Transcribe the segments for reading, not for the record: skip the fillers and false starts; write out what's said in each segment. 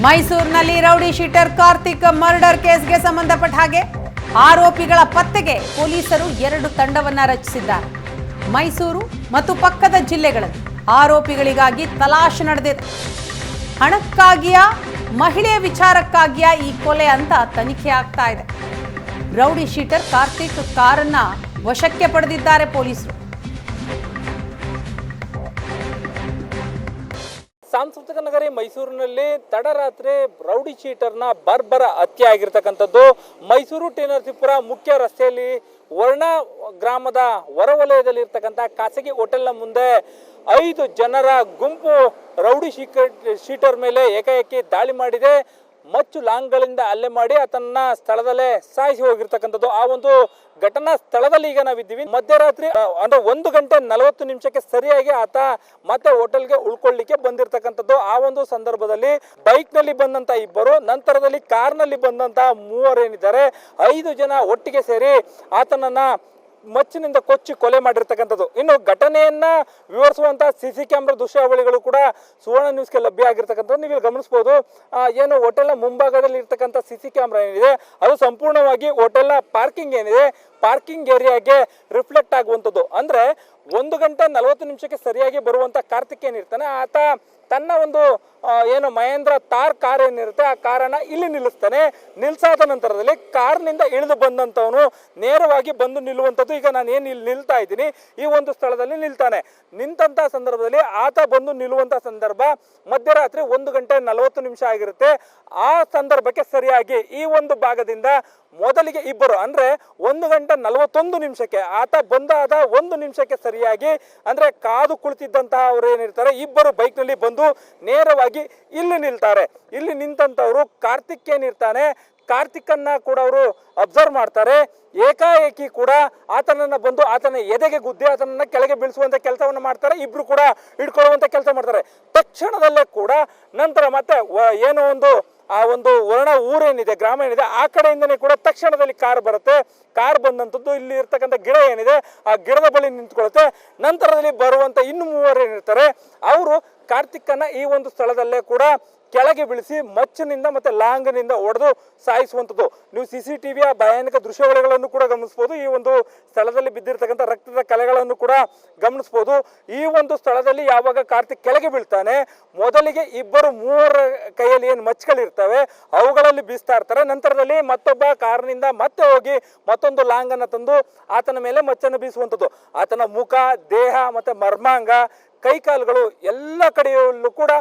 ಮೈಸೂರಿನಲ್ಲಿ rowdy sheeter Karthik murder ಕೇಸ್ಗೆ ಸಂಬಂಧಪಟ್ಟ ಹಾಗೆ ಆರೋಪಿಗಳ ಪತ್ತೆಗೆ ಪೊಲೀಸರು 2 ತಂಡವನ್ನ ರಚಿಸಿದ್ದಾರೆ. ಮೈಸೂರು ಮತ್ತು ಪಕ್ಕದ ಜಿಲ್ಲೆಗಳಲ್ಲಿ ಆರೋಪಿಗಳಿಗಾಗಿ ತಲಾಶ್ ನಡೆದಿದೆ. ಹಣಕ್ಕಾಗಿಯಾ ಮಹಿಳೆಯ ವಿಚಾರಕ್ಕಾಗಿಯಾ ಈ ಕೊಲೆ ಅಂತ ತನಿಖೆ ಆಗ್ತಾ ಇದೆ. ರೌಡಿ ಶೀಟರ್ ಕಾರ್ತಿಕ್ ಕಾರನ್ನ ವಶಕ್ಕೆ ಪಡೆದಿದ್ದಾರೆ ಪೊಲೀಸರು. ಸಾಂಸ್ಕೃತಿಕ ನಗರಿ ಮೈಸೂರಿನಲ್ಲಿ ತಡರಾತ್ರಿ ರೌಡಿ ಶೀಟರ್ನ ಬರ್ಬರ ಹತ್ಯೆ ಆಗಿರ್ತಕ್ಕಂಥದ್ದು. ಮೈಸೂರು ಟಿ ನರಸೀಪುರ ಮುಖ್ಯ ರಸ್ತೆಯಲ್ಲಿ ವರ್ಣ ಗ್ರಾಮದ ಹೊರವಲಯದಲ್ಲಿ ಇರ್ತಕ್ಕಂಥ ಖಾಸಗಿ ಹೋಟೆಲ್ನ ಮುಂದೆ 5 ಜನರ ಗುಂಪು ರೌಡಿ ಶೀಟರ್ ಮೇಲೆ ಏಕಾಏಕಿ ದಾಳಿ ಮಾಡಿದೆ. ಮಚ್ಚು ಲಾಂಗ್ಗಳಿಂದ ಹಲ್ಲೆ ಮಾಡಿ ಆತನ ಸ್ಥಳದಲ್ಲೇ ಸಾಯಿಸಿ ಹೋಗಿರ್ತಕ್ಕಂಥದ್ದು. ಆ ಒಂದು ಘಟನಾ ಸ್ಥಳದಲ್ಲಿ ಈಗ ನಾವಿದ್ದೀವಿ. ಮಧ್ಯರಾತ್ರಿ ಅಂದ್ರೆ 1 ಗಂಟೆ 40 ನಿಮಿಷಕ್ಕೆ ಸರಿಯಾಗಿ ಆತ ಮತ್ತೆ ಹೋಟೆಲ್ಗೆ ಉಳ್ಕೊಳ್ಳಿಕ್ಕೆ ಬಂದಿರತಕ್ಕಂಥದ್ದು. ಆ ಒಂದು ಸಂದರ್ಭದಲ್ಲಿ ಬೈಕ್ ನಲ್ಲಿ ಬಂದಂತ 2, ನಂತರದಲ್ಲಿ ಕಾರ್ನಲ್ಲಿ ಬಂದಂತ 3 ಏನಿದ್ದಾರೆ, 5 ಜನ ಒಟ್ಟಿಗೆ ಸೇರಿ ಆತನನ್ನ ಮಚ್ಚಿನಿಂದ ಕೊಚ್ಚಿ ಕೊಲೆ ಮಾಡಿರ್ತಕ್ಕಂಥದ್ದು. ಇನ್ನು ಘಟನೆಯನ್ನ ವಿವರಿಸುವಂತಹ ಸಿಸಿ ಕ್ಯಾಮ್ರಾ ದೃಶ್ಯಾವಳಿಗಳು ಕೂಡ ಸುವರ್ಣ ನ್ಯೂಸ್ಗೆ ಲಭ್ಯ ಆಗಿರ್ತಕ್ಕಂಥದ್ದು ನೀವು ಗಮನಿಸಬಹುದು. ಏನು ಹೋಟೆಲ್ನ ಮುಂಭಾಗದಲ್ಲಿ ಇರ್ತಕ್ಕಂಥ ಸಿಸಿ ಕ್ಯಾಮ್ರಾ ಏನಿದೆ ಅದು ಸಂಪೂರ್ಣವಾಗಿ ಹೋಟೆಲ್ನ ಪಾರ್ಕಿಂಗ್ ಏನಿದೆ ಪಾರ್ಕಿಂಗ್ ಏರಿಯಾಗೆ ರಿಫ್ಲೆಕ್ಟ್ ಆಗುವಂಥದ್ದು. ಅಂದ್ರೆ 1 ಗಂಟೆ 40 ನಿಮಿಷಕ್ಕೆ ಸರಿಯಾಗಿ ಬರುವಂತ ಕಾರ್ತಿಕ್ ಏನಿರ್ತಾನೆ ಆತ ತನ್ನ ಒಂದು ಏನು ಮಹೇಂದ್ರ ತಾರ್ ಕಾರ್ ಏನಿರುತ್ತೆ ಆ ಕಾರನ್ನ ಇಲ್ಲಿ ನಿಲ್ಲಿಸ್ತಾನೆ. ನಿಲ್ಸಾದ ನಂತರದಲ್ಲಿ ಕಾರ್ನಿಂದ ಇಳಿದು ಬಂದಂಥವನು ನೇರವಾಗಿ ಬಂದು ನಿಲ್ಲುವಂಥದ್ದು. ಈಗ ನಾನು ಏನು ಇಲ್ಲಿ ನಿಲ್ತಾ ಇದ್ದೀನಿ ಈ ಒಂದು ಸ್ಥಳದಲ್ಲಿ ನಿಲ್ತಾನೆ. ನಿಂತಹ ಸಂದರ್ಭದಲ್ಲಿ ಆತ ಬಂದು ನಿಲ್ಲುವಂಥ ಸಂದರ್ಭ ಮಧ್ಯರಾತ್ರಿ 1 ಗಂಟೆ 40 ನಿಮಿಷ ಆಗಿರುತ್ತೆ. ಆ ಸಂದರ್ಭಕ್ಕೆ ಸರಿಯಾಗಿ ಈ ಒಂದು ಭಾಗದಿಂದ ಮೊದಲಿಗೆ 2 ಅಂದ್ರೆ 1 ಗಂಟೆ 41 ನಿಮಿಷಕ್ಕೆ ಆತ ಬಂದಾದ 1 ನಿಮಿಷಕ್ಕೆ ಸರಿಯಾಗಿ ಅಂದ್ರೆ ಕಾದು ಕುಳಿತಿದ್ದಂತಹ ಅವರು ಏನಿರ್ತಾರೆ 2 ಬೈಕ್ ನಲ್ಲಿ ಬಂದು ನೇರವಾಗಿ ಇಲ್ಲಿ ನಿಲ್ತಾರೆ. ಇಲ್ಲಿ ನಿಂತಂತವರು ಕಾರ್ತಿಕ್ ಏನಿರ್ತಾನೆ ಕಾರ್ತಿಕ್ ಅನ್ನ ಕೂಡ ಅವರು ಅಬ್ಸರ್ವ್ ಮಾಡ್ತಾರೆ. ಏಕಾಏಕಿ ಕೂಡ ಆತನನ್ನ ಬಂದು ಆತನ ಎದೆಗೆ ಗುದ್ದಿ ಆತನನ್ನ ಕೆಳಗೆ ಬೀಳಿಸುವಂತ ಕೆಲಸವನ್ನ ಮಾಡ್ತಾರೆ. 2 ಕೂಡ ಹಿಡ್ಕೊಳ್ಳುವಂತ ಕೆಲಸ ಮಾಡ್ತಾರೆ. ತಕ್ಷಣದಲ್ಲೇ ಕೂಡ ನಂತರ ಮತ್ತೆ ಏನೋ ಆ ಒಂದು ವರ್ಣ ಊರೇನಿದೆ ಗ್ರಾಮ ಏನಿದೆ ಆ ಕಡೆಯಿಂದನೇ ಕೂಡ ತಕ್ಷಣದಲ್ಲಿ ಕಾರ್ ಬರುತ್ತೆ. ಕಾರ್ ಬಂದಂಥದ್ದು ಇಲ್ಲಿ ಇರ್ತಕ್ಕಂಥ ಗಿಡ ಏನಿದೆ ಆ ಗಿಡದ ಬಳಿ ನಿಂತ್ಕೊಳ್ಳುತ್ತೆ. ನಂತರದಲ್ಲಿ ಬರುವಂತ ಇನ್ನು 3 ಏನಿರ್ತಾರೆ ಅವರು ಕಾರ್ತಿಕನ್ನ ಈ ಒಂದು ಸ್ಥಳದಲ್ಲೇ ಕೂಡ ಕೆಳಗೆ ಬೀಳಿಸಿ ಮಚ್ಚಿನಿಂದ ಮತ್ತೆ ಲಾಂಗ್ನಿಂದ ಹೊಡೆದು ಸಾಯಿಸುವಂಥದ್ದು. ನೀವು CCTVಯ ಭಯಾನಕ ದೃಶ್ಯಾವಳಿಗಳನ್ನು ಕೂಡ ಗಮನಿಸಬಹುದು. ಈ ಒಂದು ಸ್ಥಳದಲ್ಲಿ ಬಿದ್ದಿರ್ತಕ್ಕಂಥ ರಕ್ತದ ಕಲೆಗಳನ್ನು ಕೂಡ ಗಮನಿಸಬಹುದು. ಈ ಒಂದು ಸ್ಥಳದಲ್ಲಿ ಯಾವಾಗ ಕಾರ್ತಿಕ್ ಕೆಳಗೆ ಬೀಳ್ತಾನೆ ಮೊದಲಿಗೆ 2-3 ಕೈಯಲ್ಲಿ ಏನು ಮಚ್ಚುಗಳಿರ್ತವೆ ಅವುಗಳಲ್ಲಿ ಬೀಸ್ತಾ ಇರ್ತಾರೆ. ನಂತರದಲ್ಲಿ ಮತ್ತೊಬ್ಬ ಕಾರ್ನಿಂದ ಮತ್ತೆ ಹೋಗಿ ಮತ್ತೊಂದು ಲಾಂಗ್ ಅನ್ನ ತಂದು ಆತನ ಮೇಲೆ ಮಚ್ಚನ್ನು ಬೀಸುವಂಥದ್ದು. ಆತನ ಮುಖ, ದೇಹ ಮತ್ತೆ ಮರ್ಮಾಂಗ, ಕೈಕಾಲುಗಳು ಎಲ್ಲ ಕಡೆಯಲ್ಲೂ ಕೂಡ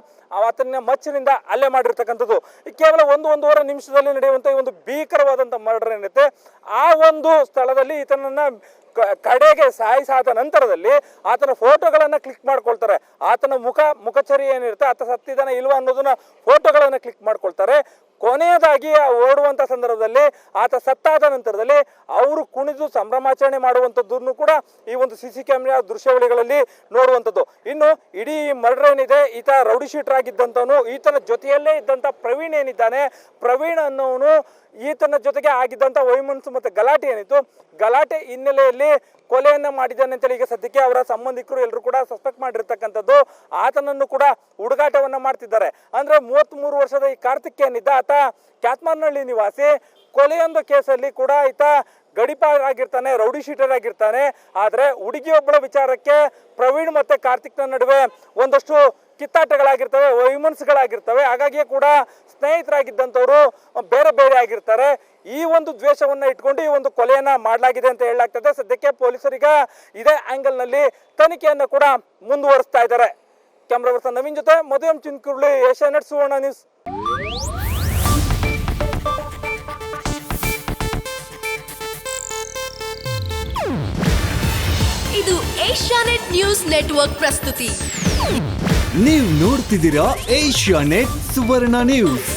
ಆತನ ಮಚ್ಚಿನಿಂದ ಹಲ್ಲೆ ಮಾಡಿರ್ತಕ್ಕಂಥದ್ದು. ಕೇವಲ 1-1.5 ನಿಮಿಷದಲ್ಲಿ ನಡೆಯುವಂಥ ಈ ಒಂದು ಭೀಕರವಾದಂಥ ಮರ್ಡರ್ ಏನಿರುತ್ತೆ ಆ ಒಂದು ಸ್ಥಳದಲ್ಲಿ ಈತನನ್ನ ಕಡೆಗೆ ಸಾಯಿಸಾದ ನಂತರದಲ್ಲಿ ಆತನ ಫೋಟೋಗಳನ್ನ ಕ್ಲಿಕ್ ಮಾಡ್ಕೊಳ್ತಾರೆ. ಆತನ ಮುಖಚರಿ ಏನಿರುತ್ತೆ ಆತ ಸತ್ತಿದ್ದಾನೆ ಇಲ್ವಾ ಅನ್ನೋದನ್ನ ಫೋಟೋಗಳನ್ನ ಕ್ಲಿಕ್ ಮಾಡ್ಕೊಳ್ತಾರೆ. ಕೊನೆಯದಾಗಿ ಓಡುವಂತ ಸಂದರ್ಭದಲ್ಲಿ ಆತ ಸತ್ತಾದ ನಂತರದಲ್ಲಿ ಅವರು ಕುಣಿದು ಸಂಭ್ರಮಾಚರಣೆ ಮಾಡುವಂಥದ್ದನ್ನು ಕೂಡ ಈ ಒಂದು CC ಕ್ಯಾಮೆರಾ ದೃಶ್ಯಾವಳಿಗಳಲ್ಲಿ ನೋಡುವಂಥದ್ದು. ಇನ್ನು ಇಡೀ ಮರ್ಡರ್ ಏನಿದೆ ಈತ ರೌಡಿ ಶೀಟರ್ ಆಗಿದ್ದಂಥವನು ಈತನ ಜೊತೆಯಲ್ಲೇ ಇದ್ದಂಥ ಪ್ರವೀಣ್ ಏನಿದ್ದಾನೆ ಪ್ರವೀಣ್ ಅನ್ನೋನು ಈತನ ಜೊತೆಗೆ ಆಗಿದ್ದಂಥ ವೈಮನಸ್ಸು ಮತ್ತೆ ಗಲಾಟೆ ಏನಿತ್ತು ಗಲಾಟೆ ಹಿನ್ನೆಲೆಯಲ್ಲಿ ಕೊಲೆಯನ್ನ ಮಾಡಿದ್ದಾನೆ ಅಂತೇಳಿ ಈಗ ಸದ್ಯಕ್ಕೆ ಅವರ ಸಂಬಂಧಿಕರು ಎಲ್ಲರೂ ಕೂಡ ಸಸ್ಪೆಕ್ಟ್ ಮಾಡಿರ್ತಕ್ಕಂಥದ್ದು. ಆತನನ್ನು ಕೂಡ ಹುಡುಗಾಟವನ್ನ ಮಾಡ್ತಿದ್ದಾರೆ. ಅಂದ್ರೆ 33 ವರ್ಷದ ಈ ಕಾರ್ತಿಕ್ ಏನಿದ್ದ ಆತ ಕ್ಯಾತ್ಮಾರ್ನಹಳ್ಳಿ ನಿವಾಸಿ. ಕೊಲೆಯೊಂದು ಕೇಸಲ್ಲಿ ಕೂಡ ಈತ ಗಡಿಪಾರ್ ಆಗಿರ್ತಾನೆ, ರೌಡಿ ಶೀಟರ್ ಆಗಿರ್ತಾನೆ. ಆದ್ರೆ ಹುಡುಗಿಯೊಬ್ಬಳ ವಿಚಾರಕ್ಕೆ ಪ್ರವೀಣ್ ಮತ್ತೆ ಕಾರ್ತಿಕ್ನ ನಡುವೆ ಒಂದಷ್ಟು ಕಿತ್ತಾಟಗಳಾಗಿರ್ತವೆ, ವೈಮನಸ್ಸುಗಳಾಗಿರ್ತವೆ. ಹಾಗಾಗಿ ಕೂಡ ಸ್ನೇಹಿತರಾಗಿದ್ದಂಥವ್ರು ಬೇರೆ ಬೇರೆ ಆಗಿರ್ತಾರೆ. ಈ ಒಂದು ದ್ವೇಷವನ್ನ ಇಟ್ಕೊಂಡು ಈ ಒಂದು ಕೊಲೆಯನ್ನ ಮಾಡಲಾಗಿದೆ ಅಂತ ಹೇಳಲಾಗ್ತದೆ. ಸದ್ಯಕ್ಕೆ ಪೊಲೀಸರೀಗ ಇದೇ ಆಂಗಲ್ ನಲ್ಲಿ ತನಿಖೆಯನ್ನ ಕೂಡ ಮುಂದುವರಿಸ್ತಾ ಇದ್ದಾರೆ. ಕ್ಯಾಮ್ರಾ ಪರ್ಸನ್ ನವೀನ್ ಜೊತೆ ಮಧು ಎಂ ಚಿನ್ಕುರ್ಳಿ, ಏಷ್ಯಾನೆಟ್ ಸುವರ್ಣ ನ್ಯೂಸ್. ಇದು ಏಷ್ಯಾನೆಟ್ ನ್ಯೂಸ್ ನೆಟ್ವರ್ಕ್ ಪ್ರಸ್ತುತಿ. ನೀವು ನೋಡ್ತಿದ್ದೀರಾ ಏಷ್ಯಾನೆಟ್ ಸುವರ್ಣ ನ್ಯೂಸ್.